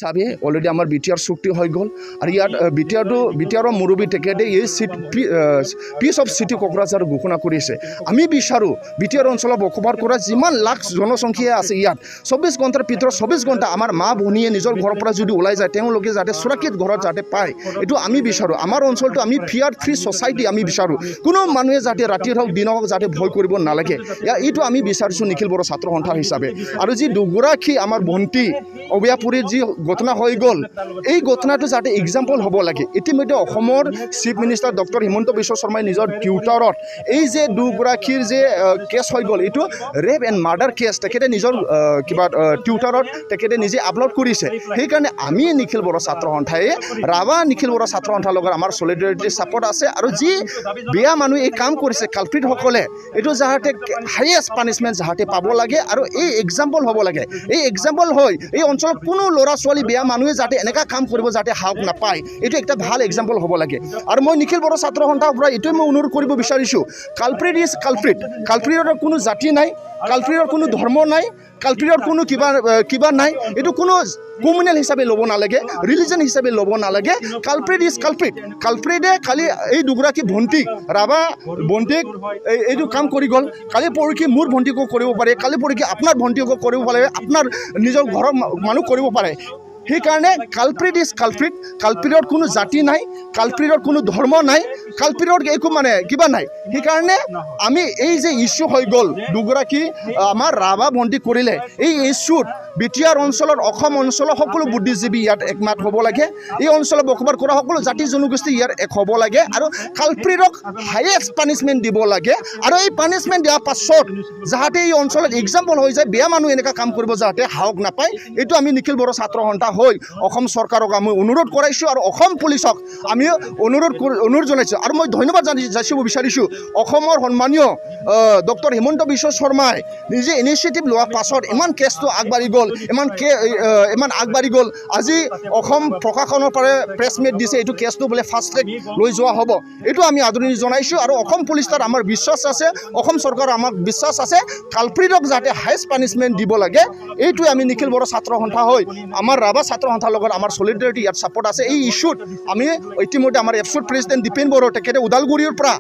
চাবি অলৰেডি আমাৰ BTR চুক্তি হৈ গ'ল আৰু ইয়াত BTRৰ মুৰব্বী তেখেতে এই পিচ অফ চিটি কোকৰাঝাৰ ঘোষণা কৰিছে। আমি বিচাৰোঁ BTR অঞ্চলত বসবাস কৰা যিমান লাখ জনসংখ্যা আছে ইয়াত 24 ঘণ্টাৰ ভিতৰত 24 ঘণ্টা আমাৰ মা ভনীয়ে নিজৰ ঘৰৰ পৰা যদি ওলাই যায় তেওঁলোকে যাতে সুৰক্ষিত ঘৰত যাতে পায়, এইটো আমি বিচাৰোঁ। আমাৰ অঞ্চলটো আমি ফিয়াৰ ফ্ৰী ছ'চাইটি আমি বিচাৰোঁ। কোনো মানুহে যাতে ৰাতি হওক দিন হওক যাতে ভয় কৰিব নালাগে, এইটো আমি বিচাৰিছোঁ নিখিল বড়ো ছাত্ৰ সন্থা হিচাপে। আৰু যি দুগৰাকী আমাৰ ভণ্টি অবিয়াপুৰীত যি ঘটনা হৈ গ'ল, এই ঘটনাটো যাতে এক্সাম্পল হ'ব লাগে। ইতিমধ্যে অসমৰ chief minister doctor Himanta Biswa শৰ্মাই নিজৰ টুইটাৰত এই যে দুগৰাকীৰ যে কেছ হৈ গ'ল, এইটো ৰেপ এণ্ড মাৰ্ডাৰ কেছ তেখেতে নিজৰ কিবা টুইটাৰত তেখেতে নিজে আপলোড কৰিছে। সেইকাৰণে আমি নিখিল বড়ো ছাত্ৰ সন্থাই ৰাভা নিখিল বড়ো ছাত্ৰ সন্থাৰ লগত আমাৰ চলিডাৰিটি ছাপৰ্ট আছে। আৰু যি বেয়া মানুহ এই কাম কৰিছে কালপ্ৰিটসকলে, এইটো যাতে হাইয়েষ্ট পানিছমেণ্ট যাতে পাব লাগে আৰু এই এক্সাম্পল হ'ব লাগে। এই এক্সাম্পল হৈ এই অঞ্চলত কোনো ল'ৰা ছোৱালী বেয়া মানুহে যাতে এনেকুৱা কাম কৰিব যাতে সাহস নাপায়, এইটো একটা ভাল এক্সাম্পল হ'ব লাগে। আৰু মই নিখিল বড়ো ছাত্ৰ সন্থাৰ পৰা এইটোৱে মই অনুৰোধ কৰিব বিচাৰিছোঁ, কালপ্ৰিট ইজ কালপ্ৰিট। কালপ্ৰিটৰ কোনো জাতি নাই, কালপ্ৰিটৰ কোনো ধৰ্ম নাই, কালপ্ৰিটৰ কোনো কিবা নাই। এইটো কোনো কমিউনেল হিচাপে ল'ব নালাগে, ৰিলিজন হিচাপে ল'ব নালাগে। Culprit is culprit. কালপ্ৰিটে খালি এই দুগৰাকী ভণ্টিক ৰাভা ভণ্টিক এইটো কাম কৰি গ'ল। কালি পৰহি মোৰ ভণ্টিকো কৰিব পাৰে, কালি পৰহি আপোনাৰ ভণ্টিকো কৰিব পাৰে, আপোনাৰ নিজৰ ঘৰৰ মানুহ কৰিব পাৰে। সেইকাৰণে কালপ্ৰিট ইজ কালপ্ৰিট। কালপ্ৰিটৰ কোনো জাতি নাই, কালপ্ৰিটৰ কোনো ধৰ্ম নাই, কালপ্ৰিটৰ একো কিবা নাই। সেইকাৰণে আমি এই যে ইছ্যু হৈ গ'ল দুগৰাকী আমাৰ ৰাভা ভণ্টি কৰিলে, এই ইছ্যুত BTR অঞ্চলত অসম অঞ্চলৰ সকলো বুদ্ধিজীৱী ইয়াত একমাত হ'ব লাগে। এই অঞ্চলত বসবাস কৰা সকলো জাতি জনগোষ্ঠী ইয়াত এক হ'ব লাগে আৰু কালপ্ৰিটক হাইয়েষ্ট পানিছমেণ্ট দিব লাগে। আৰু এই পানিছমেণ্ট দিয়াৰ পাছত যাতে এই অঞ্চলত এক্সাম্পল হৈ যায়, বেয়া মানুহ এনেকুৱা কাম কৰিব যাতে সাহস নাপায়, এইটো আমি নিখিল বড়ো ছাত্ৰ সন্থা হৈ অসম চৰকাৰক আমি অনুৰোধ কৰাইছোঁ আৰু অসম পুলিচক আমি অনুৰোধ জনাইছোঁ। আৰু মই ধন্যবাদ যাচিব বিচাৰিছোঁ অসমৰ সন্মানীয় ডক্টৰ হিমন্ত বিশ্ব শৰ্মাই নিজে ইনিচিয়েটিভ লোৱাৰ পাছত ইমান কেছটো আগবাঢ়ি গ'ল, ইমান আগবাঢ়ি গ'ল। আজি অসম প্ৰশাসনৰ পৰা প্ৰেছ মিট দিছে, এইটো কেছটো বোলে ফাষ্ট ট্ৰেক লৈ যোৱা হ'ব। এইটো আমি আদৰণি জনাইছোঁ আৰু অসম পুলিচ তাত আমাৰ বিশ্বাস আছে, অসম চৰকাৰৰ আমাৰ বিশ্বাস আছে। কালপ্ৰিটক যাতে হাইয়েষ্ট পানিছমেণ্ট দিব লাগে, এইটোৱে আমি নিখিল বড়ো ছাত্ৰ সন্থা হৈ আমাৰ ৰাভা ছাত্ৰ সন্থাৰ লগত আমাৰ চলিডাৰিটি ইয়াত ছাপৰ্ট আছে। এই ইছ্যুত আমি ইতিমধ্যে আমাৰ এপছুৰ প্ৰেচিডেণ্ট দীপেন বড়ো তেখেতে ওদালগুৰিৰ পৰা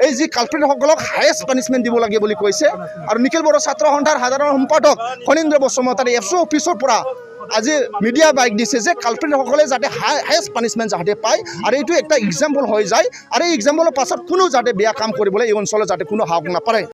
এই যি কালপ্ৰিটসকলক হাইয়েষ্ট পানিছমেণ্ট দিব লাগে বুলি কৈছে। আৰু নিখিল বড়ো ছাত্ৰ সন্থাৰ সাধাৰণ সম্পাদক ফণীন্দ্ৰ বসুমতাৰী এপছু অফিচৰ পৰা আজি মিডিয়া বাইক দিছে যে কালপ্ৰিটসকলে যাতে হাইয়েষ্ট পানিছমেণ্ট যাতে পায় আৰু এইটো এটা এক্সাম্পল হৈ যায়। আৰু এই এক্সাম্পলৰ পাছত কোনো যাতে বেয়া কাম কৰিবলৈ এই অঞ্চলত যাতে কোনো সাহস নাপায়।